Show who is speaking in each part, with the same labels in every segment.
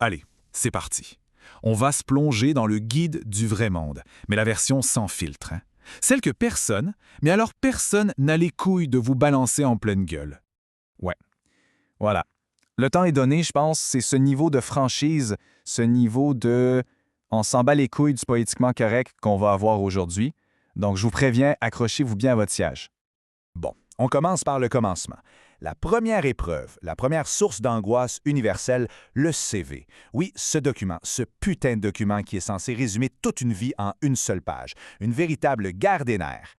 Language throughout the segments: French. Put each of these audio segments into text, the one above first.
Speaker 1: Allez, c'est parti. On va se plonger dans le guide du vrai monde, mais la version sans filtre. Celle que personne, mais alors personne n'a les couilles de vous balancer en pleine gueule.
Speaker 2: Ouais. Voilà. Le temps est donné, je pense, c'est ce niveau de franchise, ce niveau de on s'en bat les couilles du politiquement correct qu'on va avoir aujourd'hui. Donc, je vous préviens, accrochez-vous bien à votre siège.
Speaker 3: Bon, on commence par le commencement. La première épreuve, la première source d'angoisse universelle, le CV. Oui, ce document, ce putain de document qui est censé résumer toute une vie en une seule page. Une véritable guerre des nerfs.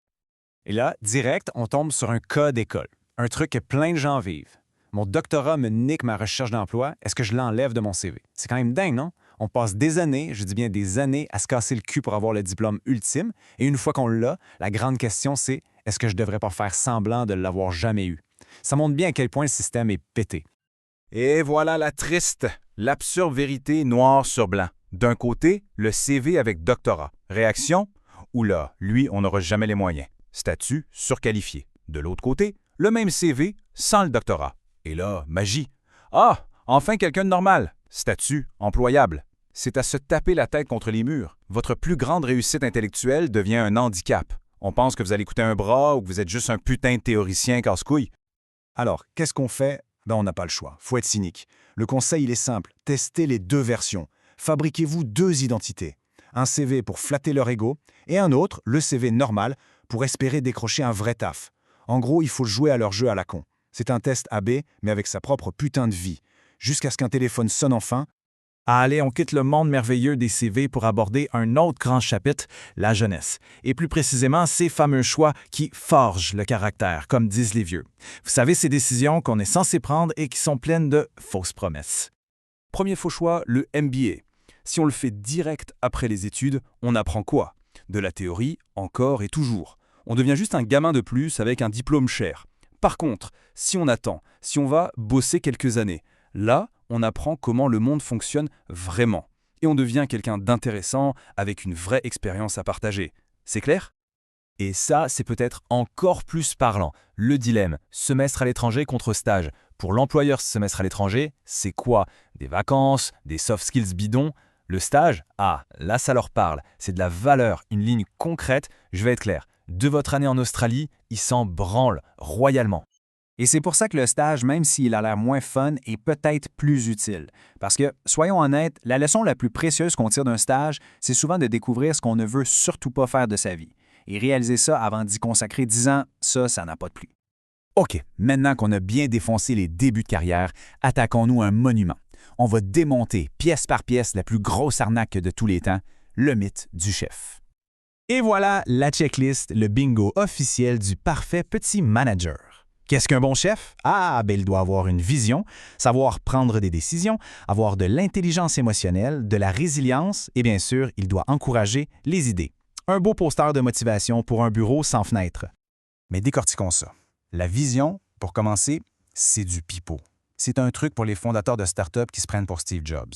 Speaker 2: Et là, direct, on tombe sur un cas d'école. Un truc que plein de gens vivent. Mon doctorat me nique ma recherche d'emploi, est-ce que je l'enlève de mon CV? C'est quand même dingue, non? On passe des années, je dis bien des années, à se casser le cul pour avoir le diplôme ultime, et une fois qu'on l'a, la grande question c'est, est-ce que je devrais pas faire semblant de l'avoir jamais eu? Ça montre bien à quel point le système est pété.
Speaker 3: Et voilà la triste, l'absurde vérité noir sur blanc. D'un côté, le CV avec doctorat. Réaction? Oula, lui, on n'aura jamais les moyens. Statut surqualifié. De l'autre côté, le même CV sans le doctorat. Et là, magie. Ah, enfin quelqu'un de normal. Statut employable. C'est à se taper la tête contre les murs. Votre plus grande réussite intellectuelle devient un handicap. On pense que vous allez coûter un bras ou que vous êtes juste un putain de théoricien casse-couille.
Speaker 4: Alors, qu'est-ce qu'on fait? On n'a pas le choix. Faut être cynique. Le conseil, il est simple. Testez les deux versions. Fabriquez-vous deux identités. Un CV pour flatter leur ego et un autre, le CV normal, pour espérer décrocher un vrai taf. En gros, il faut jouer à leur jeu à la con. C'est un test AB, mais avec sa propre putain de vie. Jusqu'à ce qu'un téléphone sonne enfin.
Speaker 1: Allez, on quitte le monde merveilleux des CV pour aborder un autre grand chapitre, la jeunesse. Et plus précisément, ces fameux choix qui forgent le caractère, comme disent les vieux. Vous savez, ces décisions qu'on est censé prendre et qui sont pleines de fausses promesses.
Speaker 5: Premier faux choix, le MBA. Si on le fait direct après les études, on apprend quoi? De la théorie, encore et toujours. On devient juste un gamin de plus avec un diplôme cher. Par contre, si on attend, si on va bosser quelques années, là, on apprend comment le monde fonctionne vraiment. Et on devient quelqu'un d'intéressant avec une vraie expérience à partager. C'est clair?
Speaker 2: Et ça, c'est peut-être encore plus parlant. Le dilemme, semestre à l'étranger contre stage. Pour l'employeur, ce semestre à l'étranger, c'est quoi? Des vacances, des soft skills bidons? Le stage? Ah, là, ça leur parle. C'est de la valeur, une ligne concrète. Je vais être clair. De votre année en Australie, il s'en branle royalement.
Speaker 6: Et c'est pour ça que le stage, même s'il a l'air moins fun, est peut-être plus utile. Parce que, soyons honnêtes, la leçon la plus précieuse qu'on tire d'un stage, c'est souvent de découvrir ce qu'on ne veut surtout pas faire de sa vie. Et réaliser ça avant d'y consacrer 10 ans, ça n'a pas de prix.
Speaker 3: OK, maintenant qu'on a bien défoncé les débuts de carrière, attaquons-nous à un monument. On va démonter, pièce par pièce, la plus grosse arnaque de tous les temps, le mythe du chef.
Speaker 2: Et voilà la checklist, le bingo officiel du parfait petit manager. Qu'est-ce qu'un bon chef? Ah, ben il doit avoir une vision, savoir prendre des décisions, avoir de l'intelligence émotionnelle, de la résilience et bien sûr, il doit encourager les idées. Un beau poster de motivation pour un bureau sans fenêtre.
Speaker 4: Mais décortiquons ça. La vision, pour commencer, c'est du pipeau. C'est un truc pour les fondateurs de start-up qui se prennent pour Steve Jobs.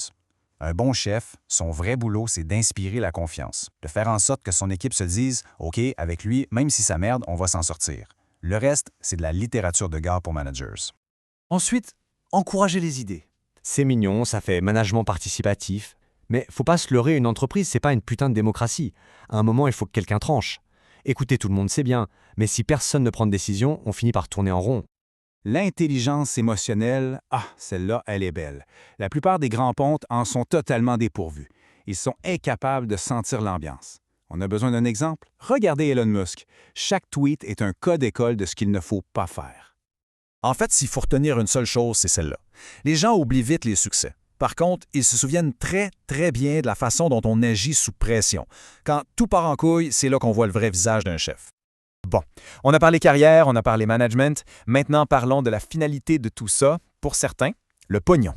Speaker 4: Un bon chef, son vrai boulot, c'est d'inspirer la confiance, de faire en sorte que son équipe se dise « OK, avec lui, même si ça merde, on va s'en sortir ». Le reste, c'est de la littérature de gare pour managers.
Speaker 7: Ensuite, encourager les idées.
Speaker 8: C'est mignon, ça fait management participatif. Mais faut pas se leurrer, une entreprise, c'est pas une putain de démocratie. À un moment, il faut que quelqu'un tranche. Écouter tout le monde, c'est bien, mais si personne ne prend de décision, on finit par tourner en rond.
Speaker 3: L'intelligence émotionnelle, celle-là, elle est belle. La plupart des grands pontes en sont totalement dépourvus. Ils sont incapables de sentir l'ambiance. On a besoin d'un exemple? Regardez Elon Musk. Chaque tweet est un cas d'école de ce qu'il ne faut pas faire.
Speaker 1: En fait, s'il faut retenir une seule chose, c'est celle-là. Les gens oublient vite les succès. Par contre, ils se souviennent très, très bien de la façon dont on agit sous pression. Quand tout part en couille, c'est là qu'on voit le vrai visage d'un chef.
Speaker 2: Bon, on a parlé carrière, on a parlé management. Maintenant, parlons de la finalité de tout ça. Pour certains, le pognon.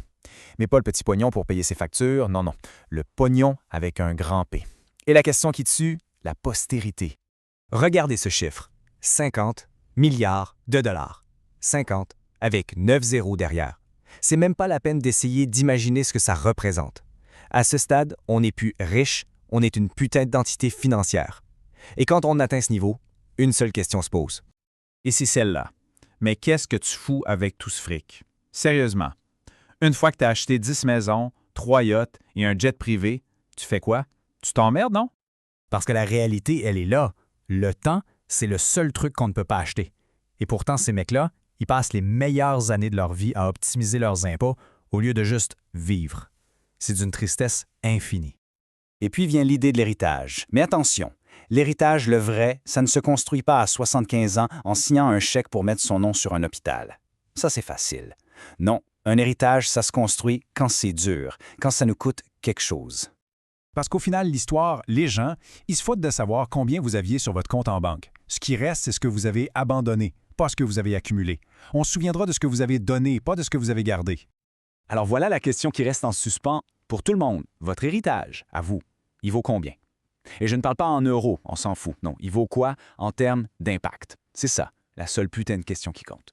Speaker 2: Mais pas le petit pognon pour payer ses factures, non, non. Le pognon avec un grand P. Et la question qui tue, la postérité. Regardez ce chiffre. 50 milliards de dollars. 50 avec 9 zéros derrière. C'est même pas la peine d'essayer d'imaginer ce que ça représente. À ce stade, on n'est plus riche, on est une putain d'entité financière. Et quand on atteint ce niveau, une seule question se pose.
Speaker 9: Et c'est celle-là. Mais qu'est-ce que tu fous avec tout ce fric? Sérieusement. Une fois que tu as acheté 10 maisons,
Speaker 2: 3 yachts et un jet privé, tu fais quoi? Tu t'emmerdes, non?
Speaker 9: Parce que la réalité, elle est là. Le temps, c'est le seul truc qu'on ne peut pas acheter. Et pourtant, ces mecs-là, ils passent les meilleures années de leur vie à optimiser leurs impôts au lieu de juste vivre. C'est d'une tristesse infinie.
Speaker 6: Et puis vient l'idée de l'héritage. Mais attention, l'héritage, le vrai, ça ne se construit pas à 75 ans en signant un chèque pour mettre son nom sur un hôpital. Ça, c'est facile. Non, un héritage, ça se construit quand c'est dur, quand ça nous coûte quelque chose.
Speaker 4: Parce qu'au final, l'histoire, les gens, ils se foutent de savoir combien vous aviez sur votre compte en banque. Ce qui reste, c'est ce que vous avez abandonné, pas ce que vous avez accumulé. On se souviendra de ce que vous avez donné, pas de ce que vous avez gardé.
Speaker 2: Alors voilà la question qui reste en suspens pour tout le monde. Votre héritage, à vous, il vaut combien? Et je ne parle pas en euros, on s'en fout. Non, il vaut quoi en termes d'impact? C'est ça, la seule putain de question qui compte.